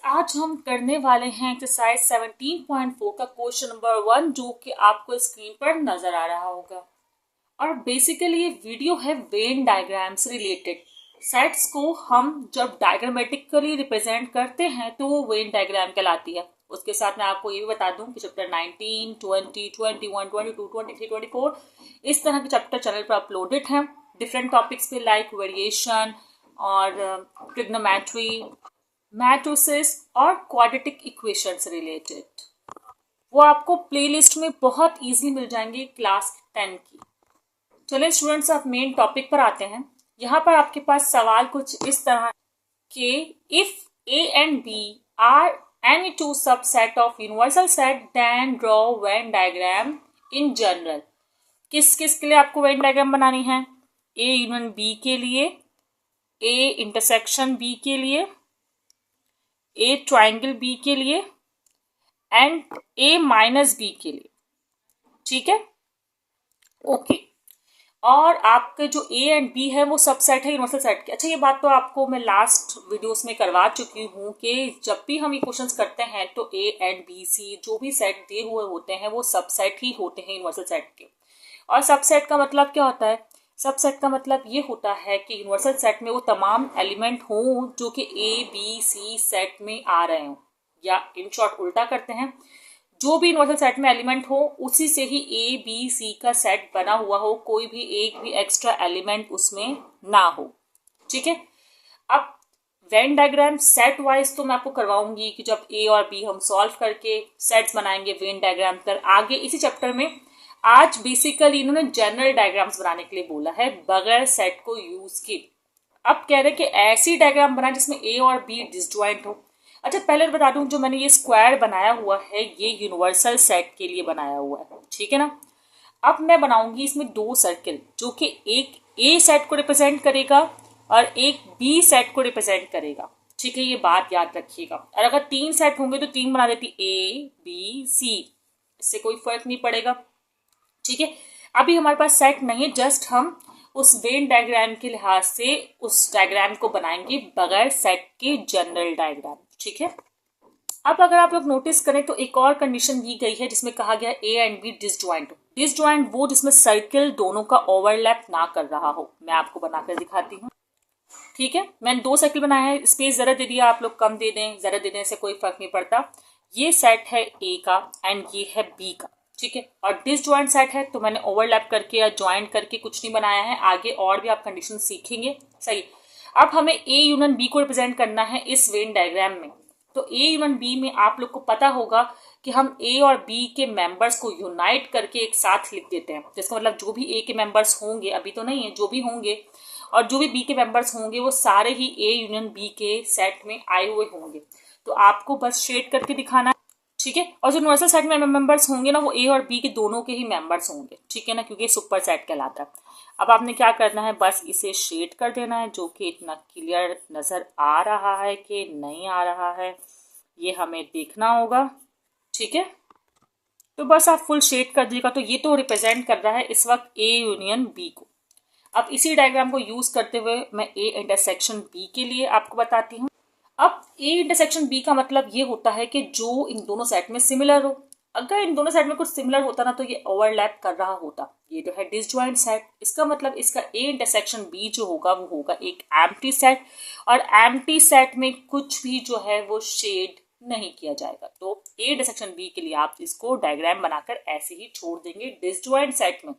आज हम करने वाले हैं एक्सरसाइज 17.4 का क्वेश्चन नंबर 1 जो कि आपको स्क्रीन पर नजर आ रहा होगा। और बेसिकली ये वीडियो है वेन डायग्राम से रिलेटेड। सेट्स को हम जब डायग्रामेटिकली रिप्रेजेंट करते हैं तो वो वेन डायग्राम कहलाती है। उसके साथ मैं आपको ये भी बता दूं कि चैप्टर 19, 20, 21, 22, 23, 24 इस तरह के चैप्टर चैनल पर अपलोडेड हैं डिफरेंट टॉपिक्स पे, लाइक वेरिएशन और ट्रिग्नोमेट्री, मैट्रिसेस और क्वाड्रेटिक इक्वेशन से रिलेटेड। वो आपको प्लेलिस्ट में बहुत इजीली मिल जाएंगे क्लास 10 की। चलिए स्टूडेंट्स, आप मेन टॉपिक पर आते हैं। यहाँ पर आपके पास सवाल कुछ इस तरह के, if A and B are any two subset of universal set then draw Venn diagram in general. किस किस के लिए आपको वेन डायग्राम बनानी है? ए यूनियन बी के लिए, ए इंटरसेक्शन बी के लिए, ए ट्राइंगल बी के लिए एंड ए माइनस बी के लिए। ठीक है, ओके। और आपके जो ए एंड बी है वो सबसेट है यूनिवर्सल सेट के। अच्छा, ये बात तो आपको मैं लास्ट वीडियोस में करवा चुकी हूँ कि जब भी हम ये क्वेश्चंस करते हैं तो ए एंड बी सी जो भी सेट दिए हुए होते हैं वो सबसेट ही होते हैं यूनिवर्सल सेट के। और सबसेट का मतलब क्या होता है? सबसेट का मतलब ये होता है कि यूनिवर्सल सेट में वो तमाम एलिमेंट हों जो कि ए बी सी सेट में आ रहे हों, या इन शॉर्ट उल्टा करते हैं, जो भी यूनिवर्सल सेट में एलिमेंट हो उसी से ही ए बी सी का सेट बना हुआ हो, कोई भी एक भी एक्स्ट्रा एलिमेंट उसमें ना हो। ठीक है, अब वेन डायग्राम सेट वाइज तो मैं आपको करवाऊंगी कि जब ए और बी हम सॉल्व करके सेट्स बनाएंगे वेन डायग्राम पर आगे इसी चैप्टर में। आज बेसिकली इन्होंने जनरल डायग्राम्स बनाने के लिए बोला है बगैर सेट को यूज किए। अब कह रहे कि ऐसी डायग्राम बनाए जिसमें ए और बी डिसजॉइंट हो। अच्छा, पहले बता दूं, जो मैंने ये स्क्वायर बनाया हुआ है ये यूनिवर्सल सेट के लिए बनाया हुआ है, ठीक है ना। अब मैं बनाऊंगी इसमें दो सर्किल जो कि एक ए सेट को रिप्रेजेंट करेगा और एक बी सेट को रिप्रेजेंट करेगा। ठीक है, ये बात याद रखिएगा। और अगर तीन सेट होंगे तो तीन बना देती, ए बी सी, इससे कोई फर्क नहीं पड़ेगा। ठीक है, अभी हमारे पास सेट नहीं है, जस्ट हम उस वेन डायग्राम के लिहाज से उस डायग्राम को बनाएंगे बगैर सेट के जनरल डायग्राम। ठीक है, अब अगर आप लोग नोटिस करें तो एक और कंडीशन दी गई है जिसमें कहा गया ए एंड बी डिसजॉइंट हो। डिसजॉइंट वो जिसमें सर्किल दोनों का ओवरलैप ना कर रहा हो। मैं आपको बनाकर दिखाती हूँ। ठीक है, मैंने दो सर्किल बनाया है, स्पेस जरा दे दिया, आप लोग कम दे दें, जरा दे देने से कोई फर्क नहीं पड़ता। ये सेट है ए का एंड ये है बी का। ठीक है, और डिसजॉइंट सेट है तो मैंने ओवरलैप करके या ज्वाइंट करके कुछ नहीं बनाया है। आगे और भी आप कंडीशन सीखेंगे। सही, अब हमें ए यूनियन बी को रिप्रेजेंट करना है इस वेन डायग्राम में। तो ए यूनियन बी में आप लोग को पता होगा कि हम ए और बी के मेंबर्स को यूनाइट करके एक साथ लिख देते हैं। जिसका मतलब जो भी ए के मेंबर्स होंगे, अभी तो नहीं है, जो भी होंगे और जो भी बी के मेंबर्स होंगे वो सारे ही ए यूनियन बी के सेट में आए हुए होंगे। तो आपको बस शेड करके दिखाना है। ठीक है, और जो यूनिवर्सल सेट में मेंबर्स होंगे ना वो ए और बी के दोनों के ही मेंबर्स होंगे। ठीक है ना, क्योंकि सुपर सेट कहलाता है। अब आपने क्या करना है, बस इसे शेड कर देना है, जो कि इतना क्लियर नजर आ रहा है कि नहीं आ रहा है ये हमें देखना होगा। ठीक है, तो बस आप फुल शेड कर दीजिएगा। तो ये तो रिप्रेजेंट कर रहा है इस वक्त ए यूनियन बी को। अब इसी डायग्राम को यूज करते हुए मैं ए इंटरसेक्शन बी के लिए आपको बताती हूँ। अब ए इंटरसेक्शन बी का मतलब ये होता है कि जो इन दोनों सेट में सिमिलर हो। अगर इन दोनों सेट में कुछ सिमिलर होता ना तो ये ओवरलैप कर रहा होता। ये तो है डिसजॉइंट सेट, इसका मतलब इसका ए इंटरसेक्शन बी जो होगा वो होगा एक एम्प्टी सेट, और एम्प्टी सेट में कुछ भी जो है वो शेड नहीं किया जाएगा। तो ए इंटरसेक्शन बी के लिए आप इसको डायग्राम बनाकर ऐसे ही छोड़ देंगे डिसजॉइंट सेट में।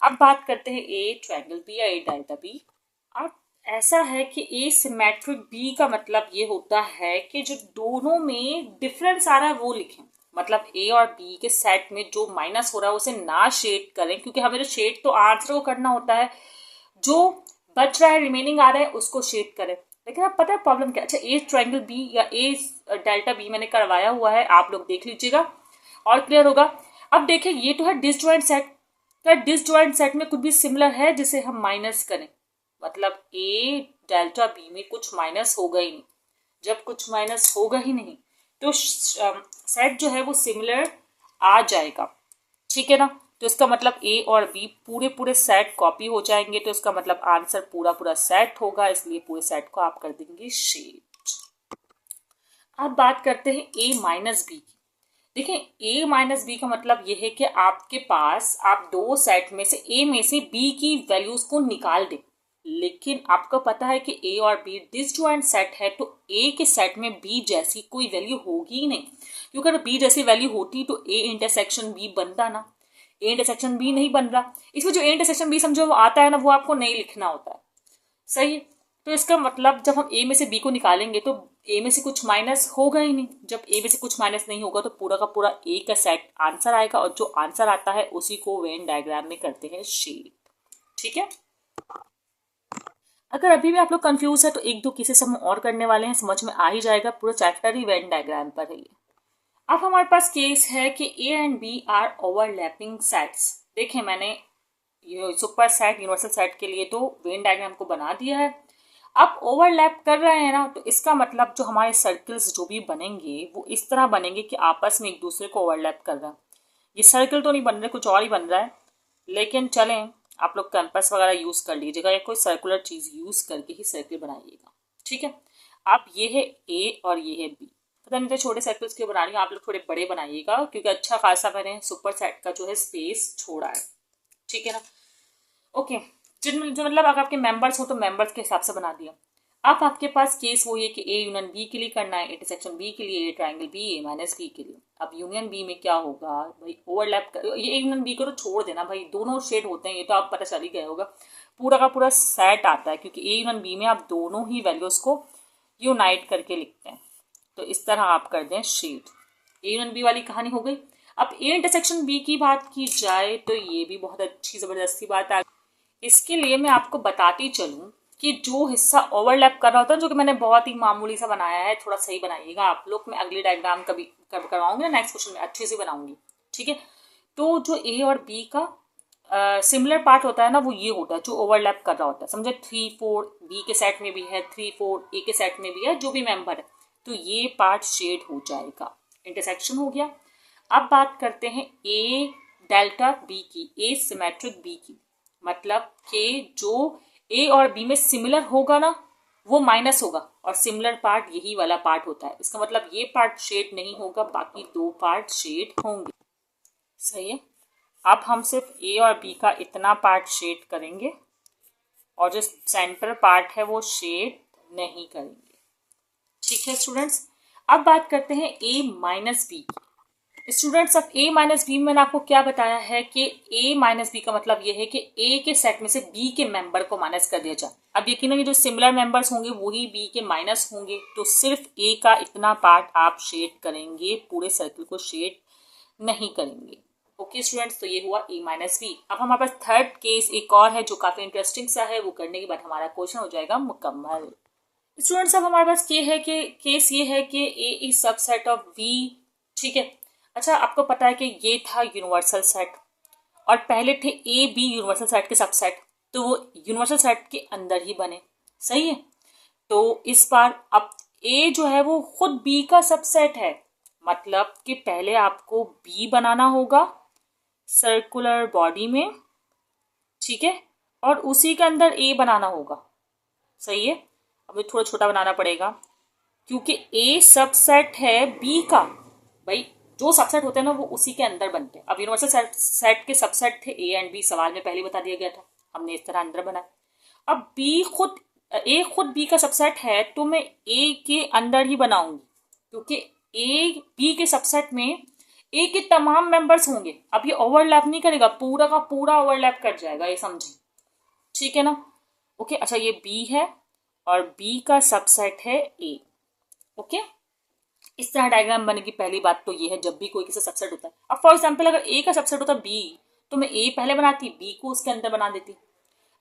अब बात करते हैं ए ट्रायंगल बी या ए डेल्टा बी। अब ऐसा है कि ए सिमेट्रिक बी का मतलब ये होता है कि जो दोनों में डिफरेंस आ रहा है वो लिखें। मतलब ए और बी के सेट में जो माइनस हो रहा है उसे ना शेड करें, क्योंकि हमें जो शेड तो आंसर को करना होता है, जो बच रहा है रिमेनिंग आ रहा है उसको शेड करें। लेकिन अब पता है प्रॉब्लम क्या? अच्छा, ए ट्रायंगल बी या ए डेल्टा बी मैंने करवाया हुआ है, आप लोग देख लीजिएगा और क्लियर होगा। अब देखिए, ये तो है डिसजॉइंट सेट। क्या डिसजॉइंट सेट में कुछ भी सिमिलर है जिसे हम माइनस करें? मतलब ए डेल्टा बी में कुछ माइनस होगा ही नहीं। जब कुछ माइनस होगा ही नहीं तो सेट जो है वो सिमिलर आ जाएगा। ठीक है ना, तो इसका मतलब ए और बी पूरे पूरे सेट कॉपी हो जाएंगे। तो इसका मतलब आंसर पूरा पूरा सेट होगा, इसलिए पूरे सेट को आप कर देंगे शेड। अब बात करते हैं ए माइनस बी की। देखें, ए माइनस बी का मतलब यह है कि आपके पास आप दो सेट में से ए में से बी की वैल्यूज को निकाल दें, लेकिन आपको पता है कि ए और बी डिसजॉइंट सेट है, तो ए के सेट में बी जैसी कोई वैल्यू होगी ही नहीं, क्योंकि अगर बी जैसी वैल्यू होती तो ए इंटरसेक्शन बी बनता ना। ए इंटरसेक्शन बी नहीं बन रहा, इसमें जो ए इंटरसेक्शन बी समझो वो आता है ना, वो आपको नहीं लिखना होता है। सही है। तो इसका मतलब जब हम ए में से बी को निकालेंगे तो ए में से कुछ माइनस होगा ही नहीं। जब ए में से कुछ माइनस नहीं होगा तो पूरा का पूरा ए का सेट आंसर आएगा, और जो आंसर आता है उसी को वेन डायग्राम में करते हैं शेड। ठीक है। अगर अभी भी आप लोग कंफ्यूज है तो एक दो केसेस हम और करने वाले हैं, समझ में आ ही जाएगा। पूरा चैप्टर ही वेन डायग्राम पर है ये। अब हमारे पास केस है कि A and B are overlapping sets. देखें, मैंने ये सुपर सेट यूनिवर्सल सेट के लिए तो वेन डायग्राम को बना दिया है। अब ओवरलैप कर रहे हैं ना, तो इसका मतलब जो हमारे सर्कल्स जो भी बनेंगे वो इस तरह बनेंगे कि आपस में एक दूसरे को ओवरलैप कर रहा है। ये सर्कल तो नहीं बन रहे, कुछ और ही बन रहा है, लेकिन चलें, आप लोग कैंपस वगैरह यूज कर लीजिएगा या कोई सर्कुलर चीज यूज करके ही सर्कल बनाइएगा। ठीक है। अब ये है ए और ये है बी। पता नहीं तो छोटे सर्कल्स क्यों बना रही हूँ, आप लोग थोड़े बड़े बनाइएगा, क्योंकि अच्छा खासा मैंने सुपर सेट का जो है स्पेस छोड़ा है। ठीक है ना। ओके। जिन जो मतलब अगर आपके मेंबर्स हो तो मेंबर्स के हिसाब से बना दिया। अब आपके पास केस वो ये कि ए यूनियन बी के लिए करना है, इंटरसेक्शन बी के लिए, ट्राइंगल बी ए माइनस बी के लिए। अब यूनियन बी में क्या होगा भाई, ओवरलैप ये ए यूनियन बी को तो छोड़ देना भाई, दोनों शेड होते हैं, ये तो आप पता चल ही गया होगा। पूरा का पूरा सेट आता है, क्योंकि ए यूनियन बी में आप दोनों ही वैल्यूज को यूनाइट करके लिखते हैं। तो इस तरह आप कर दें शेड। ए यूनियन बी वाली कहानी हो गई। अब ए इंटरसेक्शन बी की बात की जाए तो ये भी बहुत अच्छी जबरदस्ती बात आ। इसके लिए मैं आपको बताती चलूं कि जो हिस्सा ओवरलैप कर रहा होता है, जो कि मैंने बहुत ही मामूली सा बनाया है, थोड़ा सही बनाइएगा आप लोग। मैं अगली डायग्राम कभी करवाऊंगी ना, नेक्स्ट क्वेश्चन में अच्छे से बनाऊंगी। ठीक है। तो जो ए और बी का सिमिलर पार्ट होता है ना, वो ये होता है जो ओवरलैप कर रहा होता है। समझे, 3-4 बी के सेट में भी है, 3-4 ए के सेट में भी है, जो भी मेंबर है, तो ये पार्ट शेड हो जाएगा। इंटरसेक्शन हो गया। अब बात करते हैं ए डेल्टा बी की, ए सिमेट्रिक बी की। मतलब कि जो ए और बी में सिमिलर होगा ना, वो माइनस होगा, और सिमिलर पार्ट यही वाला पार्ट होता है। इसका मतलब ये पार्ट शेड नहीं होगा, बाकी दो पार्ट शेड होंगे। सही है। अब हम सिर्फ ए और बी का इतना पार्ट शेड करेंगे, और जो सेंटर पार्ट है वो शेड नहीं करेंगे। ठीक है स्टूडेंट्स। अब बात करते हैं ए माइनस बी की। स्टूडेंट्स, अब ए माइनस बी में मैंने आपको क्या बताया है कि ए माइनस बी का मतलब यह है कि ए के सेट में से बी के मेंबर को माइनस कर दिया जाए। अब यकीनन जो सिमिलर मेंबर्स होंगे वही बी के माइनस होंगे, तो सिर्फ ए का इतना पार्ट आप शेड करेंगे, पूरे सर्कल को शेड नहीं करेंगे। ओके स्टूडेंट्स, तो ये हुआ ए माइनस बी। अब हमारे पास थर्ड केस एक और है जो काफी इंटरेस्टिंग सा है, वो करने के बाद हमारा क्वेश्चन हो जाएगा मुकम्मल। स्टूडेंट्स, अब हमारे पास केस ये है कि ए इज सबसेट ऑफ बी। ठीक है। अच्छा, आपको पता है कि ये था यूनिवर्सल सेट, और पहले थे ए बी यूनिवर्सल सेट के सबसेट, तो वो यूनिवर्सल सेट के अंदर ही बने। सही है। तो इस बार अब ए जो है वो खुद बी का सबसेट है, मतलब कि पहले आपको बी बनाना होगा सर्कुलर बॉडी में। ठीक है। और उसी के अंदर ए बनाना होगा। सही है। अब ये थोड़ा छोटा बनाना पड़ेगा, क्योंकि ए सबसेट है बी का। भाई जो सबसेट होते हैं ना वो उसी के अंदर बनते हैं। अब यूनिवर्सल सेट के सबसेट थे ए एंड बी, सवाल में पहले बता दिया गया था, हमने इस तरह अंदर बनाया। अब ए खुद बी का सबसेट है, तो मैं ए के अंदर ही बनाऊंगी, क्योंकि ए बी के सबसेट में ए के तमाम मेंबर्स होंगे। अब ये ओवरलैप नहीं करेगा, पूरा का पूरा ओवरलैप कर जाएगा, ये समझे। ठीक है ना। ओके। अच्छा, ये बी है और बी का सबसेट है ए। ओके। इस तरह डायग्राम बनेगी। पहली बात तो ये है, जब भी कोई किसी सबसेट होता है, अब फॉर एग्जांपल अगर ए का सबसेट होता बी, तो मैं ए पहले बनाती, बी को उसके अंदर बना देती।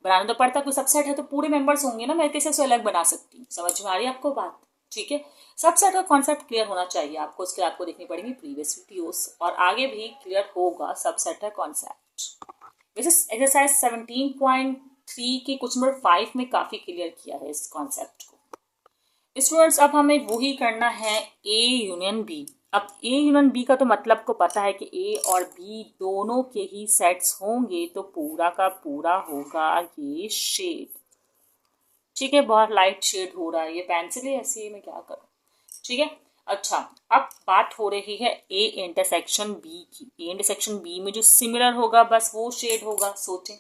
बनाना तो पड़ता, कोई सबसेट है तो पूरे मेंबर्स होंगे ना, मैं कैसे उसे अलग बना सकती हूँ। समझ में आ रही है आपको बात। ठीक है। सबसेट का कॉन्सेप्ट क्लियर होना चाहिए आपको, उसके आपको देखनी पड़ेगी प्रीवियस वीडियोस, और आगे भी क्लियर होगा सबसेट का कॉन्सेप्ट। वैसे एक्सरसाइज 17.3 के क्वेश्चन नंबर 5 में काफी क्लियर किया है इस कॉन्सेप्ट को। स्टूडेंट्स, अब हमें वही करना है ए यूनियन बी। अब ए यूनियन बी का तो मतलब को पता है कि ए और बी दोनों के ही सेट्स होंगे, तो पूरा का पूरा होगा ये शेड। ठीक है। बहुत लाइट शेड हो रहा है, ये पेंसिल है ऐसी, मैं क्या करूं। ठीक है। अच्छा, अब बात हो रही है ए इंटरसेक्शन बी की। ए इंटरसेक्शन बी में जो सिमिलर होगा बस वो शेड होगा, सोचें।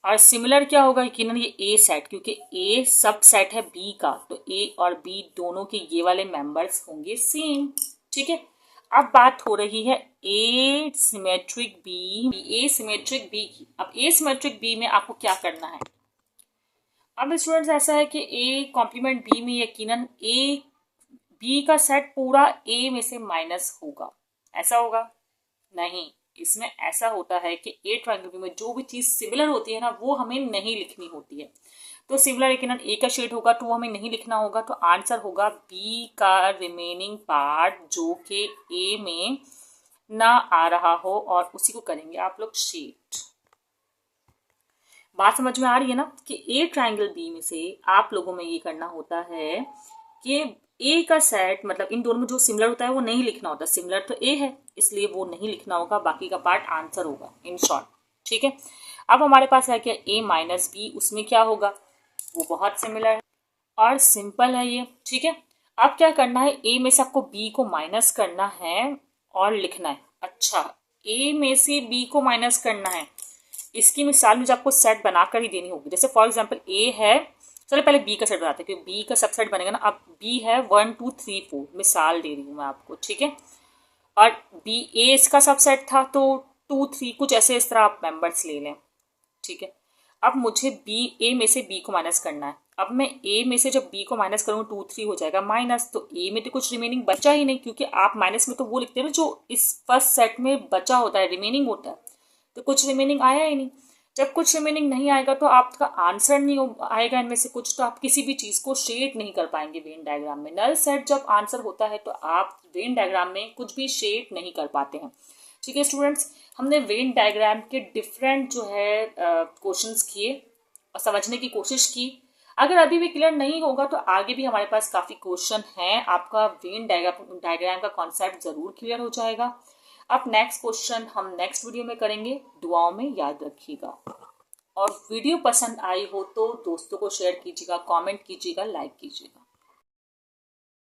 और सिमिलर क्या होगा, यकीनन ये ए सेट, क्योंकि ए सब सेट है बी का, तो ए और बी दोनों के ये वाले मेंबर्स होंगे सेम। ठीक है, अब बात हो रही है ए सिमेट्रिक बी, ए सिमेट्रिक बी की। अब ए सिमेट्रिक बी में आपको क्या करना है। अब स्टूडेंट्स ऐसा है कि ए कॉम्प्लीमेंट बी में यकीनन ए बी का सेट पूरा ए में से माइनस होगा, ऐसा होगा नहीं। इसमें ऐसा होता है कि ए ट्रायंगल बी में जो भी चीज सिमिलर होती है ना वो हमें नहीं लिखनी होती है। तो सिमिलर यकीनन ए का शेड होगा तो वो हमें नहीं लिखना होगा, तो आंसर होगा बी का रिमेनिंग पार्ट जो कि ए में ना आ रहा हो, और उसी को करेंगे आप लोग शेड। बात समझ में आ रही है ना कि ए ट्रायंगल बी में से आप लोगों में ये करना होता है कि ए का सेट, मतलब इन दोनों में जो सिमिलर होता है वो नहीं लिखना होता। सिमिलर तो ए है इसलिए वो नहीं लिखना होगा, बाकी का पार्ट आंसर होगा इन शॉर्ट। ठीक है, अब हमारे पास है क्या ए माइनस बी, उसमें क्या होगा, वो बहुत सिमिलर है और सिंपल है ये। ठीक है, अब क्या करना है, ए में से आपको बी को माइनस करना है और लिखना है। अच्छा, ए में से बी को माइनस करना है, इसकी मिसाल मुझे आपको सेट बनाकर ही देनी होगी। जैसे फॉर एग्जांपल ए है, चलो पहले बी का सेट बनाते हैं क्योंकि बी का सब सेट बनेगा ना। अब बी है 1 2 3 4, मिसाल दे रही हूँ मैं आपको। ठीक है, और बी ए इसका सब सेट था तो 2 3 कुछ ऐसे इस तरह आप मेंबर्स ले लें। ठीक है, अब मुझे बी ए में से बी को माइनस करना है। अब मैं ए में से जब बी को माइनस करूँ 2 3 हो जाएगा माइनस, तो ए में तो कुछ रिमेनिंग बचा ही नहीं, क्योंकि आप माइनस में तो वो लिखते हैं ना जो इस फर्स्ट सेट में बचा होता है, रिमेनिंग होता है, तो कुछ रिमेनिंग आया ही नहीं। जब कुछ रिमेनिंग नहीं आएगा तो आपका आंसर नहीं आएगा इनमें से कुछ, तो आप किसी भी चीज को शेड नहीं कर पाएंगे वेन डायग्राम में। नल सेट जब आंसर होता है तो आप वेन डायग्राम में कुछ भी शेड नहीं कर पाते हैं। ठीक है स्टूडेंट्स, हमने वेन डायग्राम के डिफरेंट जो है क्वेश्चंस किए और समझने की कोशिश की। अगर अभी भी क्लियर नहीं होगा तो आगे भी हमारे पास काफी क्वेश्चन हैं, आपका वेन डायग्राम का कॉन्सेप्ट जरूर क्लियर हो जाएगा। अब नेक्स्ट क्वेश्चन हम नेक्स्ट वीडियो में करेंगे, दुआओं में याद रखिएगा। और वीडियो पसंद आई हो तो दोस्तों को शेयर कीजिएगा, कमेंट कीजिएगा, लाइक कीजिएगा।